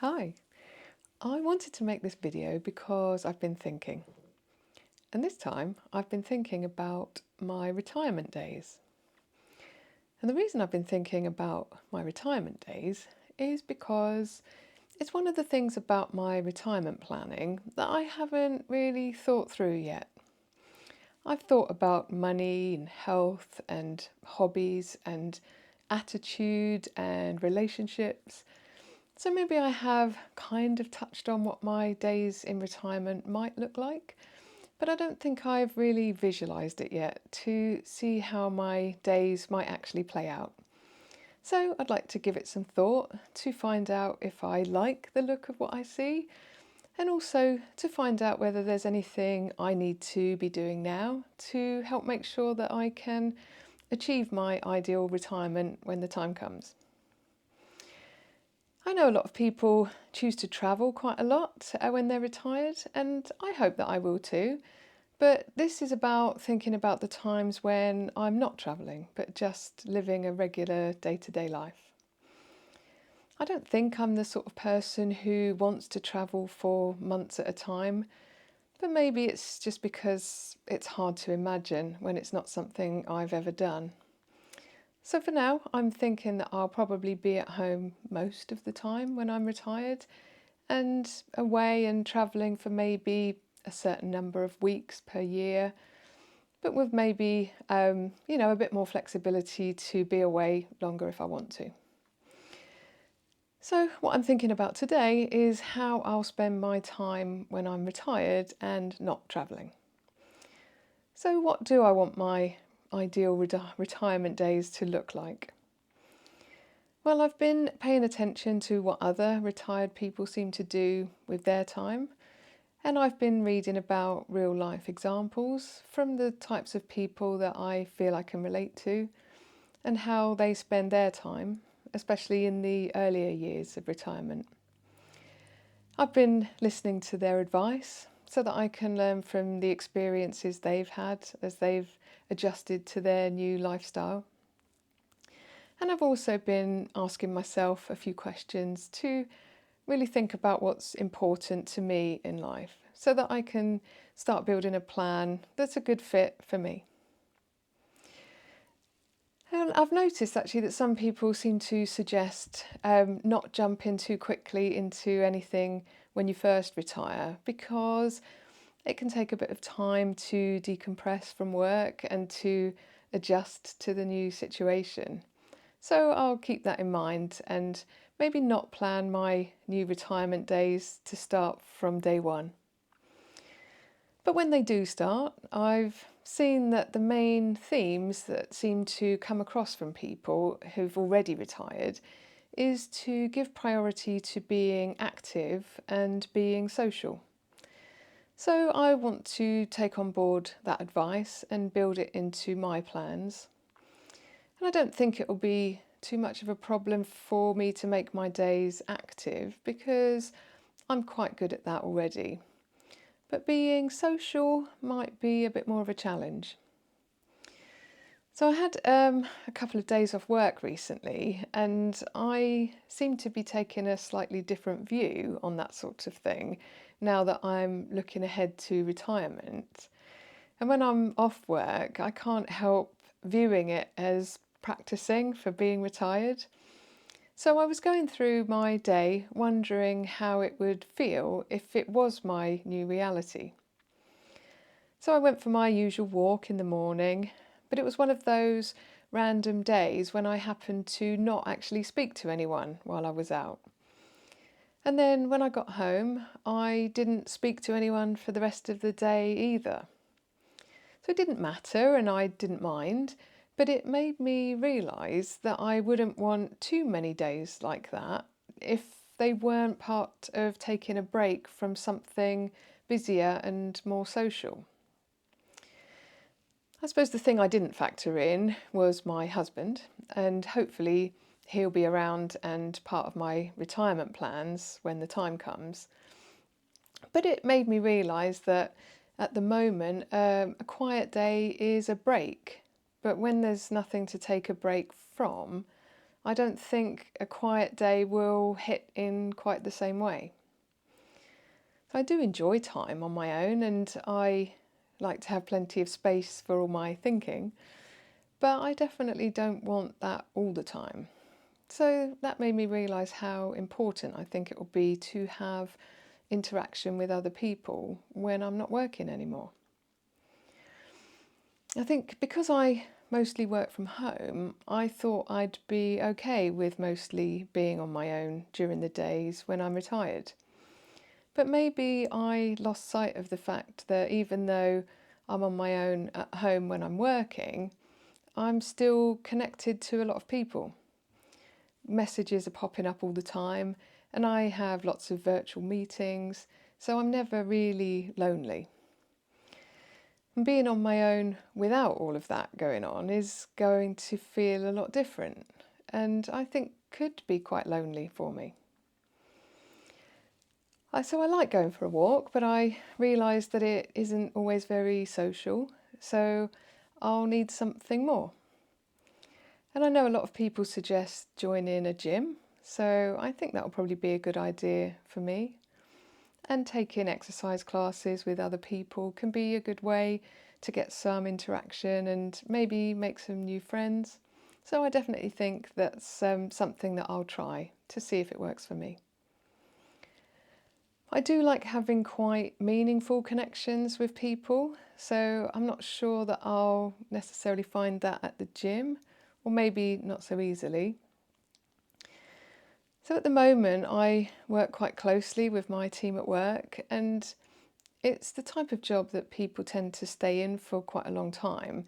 Hi, I wanted to make this video because I've been thinking. And this time I've been thinking about my retirement days. And the reason I've been thinking about my retirement days is because it's one of the things about my retirement planning that I haven't really thought through yet. I've thought about money and health and hobbies and attitude and relationships. So maybe I have kind of touched on what my days in retirement might look like, but I don't think I've really visualised it yet to see how my days might actually play out. So I'd like to give it some thought to find out if I like the look of what I see, and also to find out whether there's anything I need to be doing now to help make sure that I can achieve my ideal retirement when the time comes. I know a lot of people choose to travel quite a lot when they're retired, and I hope that I will too. But this is about thinking about the times when I'm not travelling, but just living a regular day-to-day life. I don't think I'm the sort of person who wants to travel for months at a time, but maybe it's just because it's hard to imagine when it's not something I've ever done. So for now, I'm thinking that I'll probably be at home most of the time when I'm retired and away and travelling for maybe a certain number of weeks per year, but with maybe, a bit more flexibility to be away longer if I want to. So what I'm thinking about today is how I'll spend my time when I'm retired and not travelling. So what do I want my ideal retirement days to look like? Well, I've been paying attention to what other retired people seem to do with their time, and I've been reading about real life examples from the types of people that I feel I can relate to and how they spend their time, especially in the earlier years of retirement. I've been listening to their advice so that I can learn from the experiences they've had as they've adjusted to their new lifestyle. And I've also been asking myself a few questions to really think about what's important to me in life so that I can start building a plan that's a good fit for me. And I've noticed actually that some people seem to suggest not jumping too quickly into anything when you first retire because it can take a bit of time to decompress from work and to adjust to the new situation. So I'll keep that in mind and maybe not plan my new retirement days to start from day one. But when they do start, I've seen that the main themes that seem to come across from people who've already retired is to give priority to being active and being social. So I want to take on board that advice and build it into my plans. And I don't think it will be too much of a problem for me to make my days active because I'm quite good at that already. But being social might be a bit more of a challenge. So I had a couple of days off work recently, and I seem to be taking a slightly different view on that sort of thing now that I'm looking ahead to retirement. And when I'm off work, I can't help viewing it as practicing for being retired. So I was going through my day wondering how it would feel if it was my new reality. So I went for my usual walk in the morning, but it was one of those random days when I happened to not actually speak to anyone while I was out. And then when I got home, I didn't speak to anyone for the rest of the day either. So it didn't matter and I didn't mind, but it made me realise that I wouldn't want too many days like that if they weren't part of taking a break from something busier and more social. I suppose the thing I didn't factor in was my husband, and hopefully he'll be around and part of my retirement plans when the time comes. But it made me realise that at the moment, a quiet day is a break. But when there's nothing to take a break from, I don't think a quiet day will hit in quite the same way. So I do enjoy time on my own, and I like to have plenty of space for all my thinking, but I definitely don't want that all the time. So that made me realise how important I think it will be to have interaction with other people when I'm not working anymore. I think because I mostly work from home, I thought I'd be okay with mostly being on my own during the days when I'm retired. But maybe I lost sight of the fact that even though I'm on my own at home when I'm working, I'm still connected to a lot of people. Messages are popping up all the time, and I have lots of virtual meetings, so I'm never really lonely. And being on my own without all of that going on is going to feel a lot different, and I think could be quite lonely for me. So I like going for a walk, but I realise that it isn't always very social, so I'll need something more. And I know a lot of people suggest joining a gym, so I think that'll probably be a good idea for me. And taking exercise classes with other people can be a good way to get some interaction and maybe make some new friends. So I definitely think that's something that I'll try to see if it works for me. I do like having quite meaningful connections with people, so I'm not sure that I'll necessarily find that at the gym, or maybe not so easily. So at the moment, I work quite closely with my team at work, and it's the type of job that people tend to stay in for quite a long time.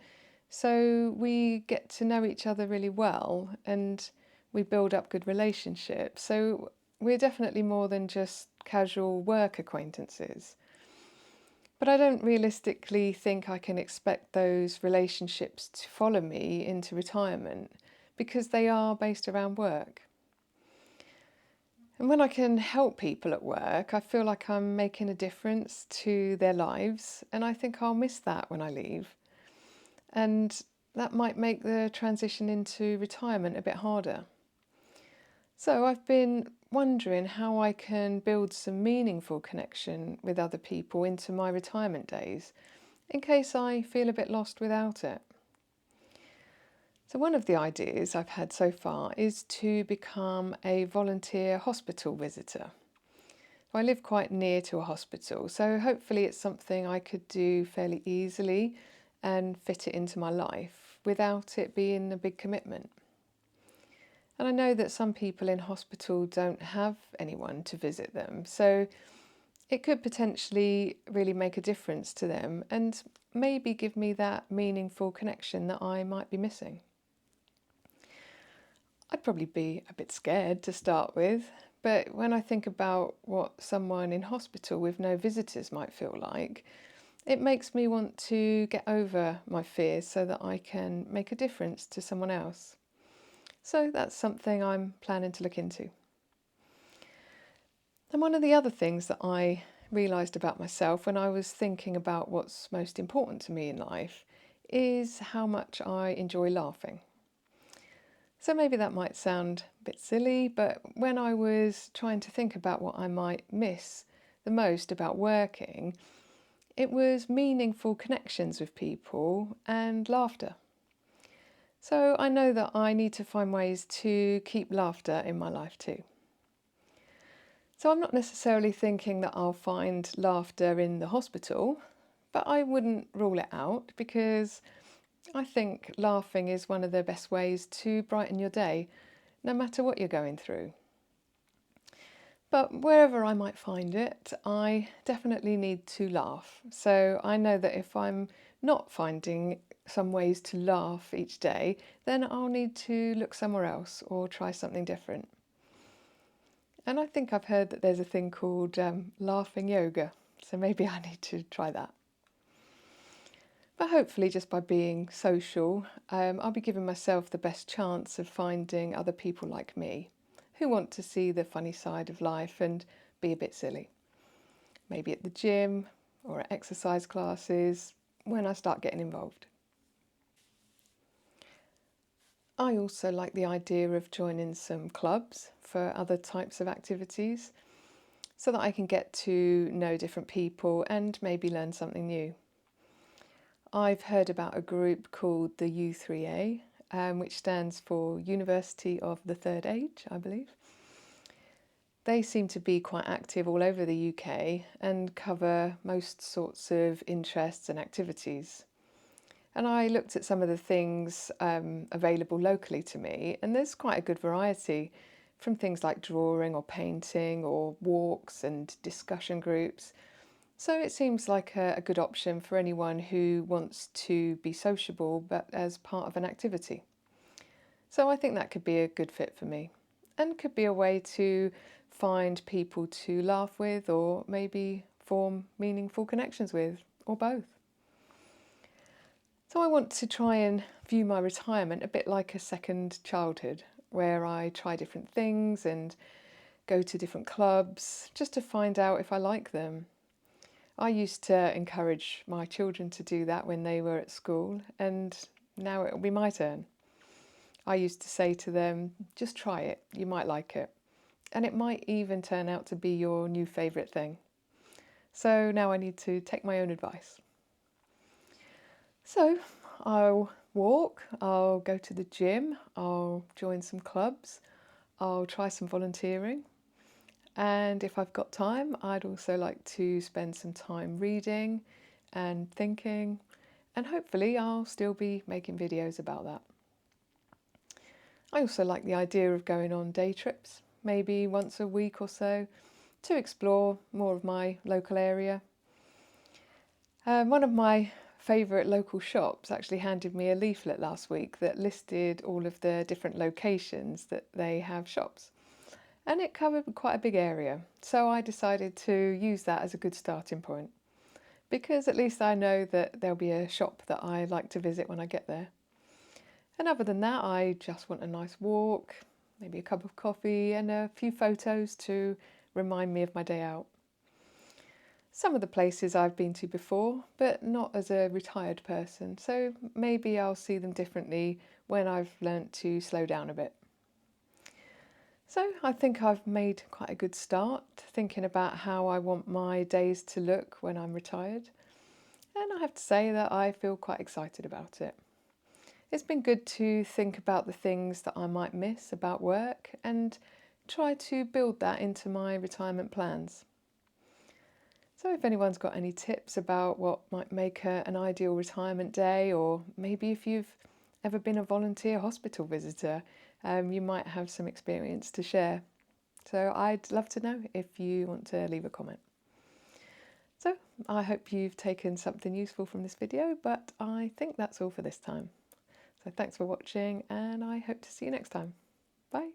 So we get to know each other really well and we build up good relationships. So we're definitely more than just casual work acquaintances. But I don't realistically think I can expect those relationships to follow me into retirement because they are based around work. And when I can help people at work, I feel like I'm making a difference to their lives, and I think I'll miss that when I leave. And that might make the transition into retirement a bit harder. So I've been wondering how I can build some meaningful connection with other people into my retirement days, in case I feel a bit lost without it. So one of the ideas I've had so far is to become a volunteer hospital visitor. I live quite near to a hospital, so hopefully it's something I could do fairly easily and fit it into my life without it being a big commitment. And I know that some people in hospital don't have anyone to visit them, so it could potentially really make a difference to them and maybe give me that meaningful connection that I might be missing. I'd probably be a bit scared to start with, but when I think about what someone in hospital with no visitors might feel like, it makes me want to get over my fears so that I can make a difference to someone else. So that's something I'm planning to look into. And one of the other things that I realised about myself when I was thinking about what's most important to me in life is how much I enjoy laughing. So maybe that might sound a bit silly, but when I was trying to think about what I might miss the most about working, it was meaningful connections with people and laughter. So I know that I need to find ways to keep laughter in my life too. So I'm not necessarily thinking that I'll find laughter in the hospital, but I wouldn't rule it out because I think laughing is one of the best ways to brighten your day, no matter what you're going through. But wherever I might find it, I definitely need to laugh. So I know that if I'm not finding some ways to laugh each day, then I'll need to look somewhere else or try something different. And I think I've heard that there's a thing called laughing yoga, so maybe I need to try that. But hopefully, just by being social, I'll be giving myself the best chance of finding other people like me who want to see the funny side of life and be a bit silly. Maybe at the gym or at exercise classes when I start getting involved. I also like the idea of joining some clubs for other types of activities so that I can get to know different people and maybe learn something new. I've heard about a group called the U3A, which stands for University of the Third Age, I believe. They seem to be quite active all over the UK and cover most sorts of interests and activities. And I looked at some of the things available locally to me, and there's quite a good variety from things like drawing or painting or walks and discussion groups. So it seems like a good option for anyone who wants to be sociable but as part of an activity. So I think that could be a good fit for me and could be a way to find people to laugh with or maybe form meaningful connections with, or both. So I want to try and view my retirement a bit like a second childhood, where I try different things and go to different clubs just to find out if I like them. I used to encourage my children to do that when they were at school, and now it'll be my turn. I used to say to them, just try it, you might like it. And it might even turn out to be your new favourite thing. So now I need to take my own advice. So I'll walk, I'll go to the gym, I'll join some clubs, I'll try some volunteering. And if I've got time, I'd also like to spend some time reading and thinking, and hopefully I'll still be making videos about that. I also like the idea of going on day trips, maybe once a week or so, to explore more of my local area. One of my favourite local shops actually handed me a leaflet last week that listed all of the different locations that they have shops. And it covered quite a big area, so I decided to use that as a good starting point, because at least I know that there'll be a shop that I like to visit when I get there. And other than that, I just want a nice walk, maybe a cup of coffee and a few photos to remind me of my day out. Some of the places I've been to before, but not as a retired person, so maybe I'll see them differently when I've learnt to slow down a bit. So I think I've made quite a good start thinking about how I want my days to look when I'm retired, and I have to say that I feel quite excited about it. It's been good to think about the things that I might miss about work and try to build that into my retirement plans. So if anyone's got any tips about what might make an ideal retirement day, or maybe if you've ever been a volunteer hospital visitor, you might have some experience to share. So I'd love to know if you want to leave a comment. So I hope you've taken something useful from this video, but I think that's all for this time. So thanks for watching, and I hope to see you next time. Bye.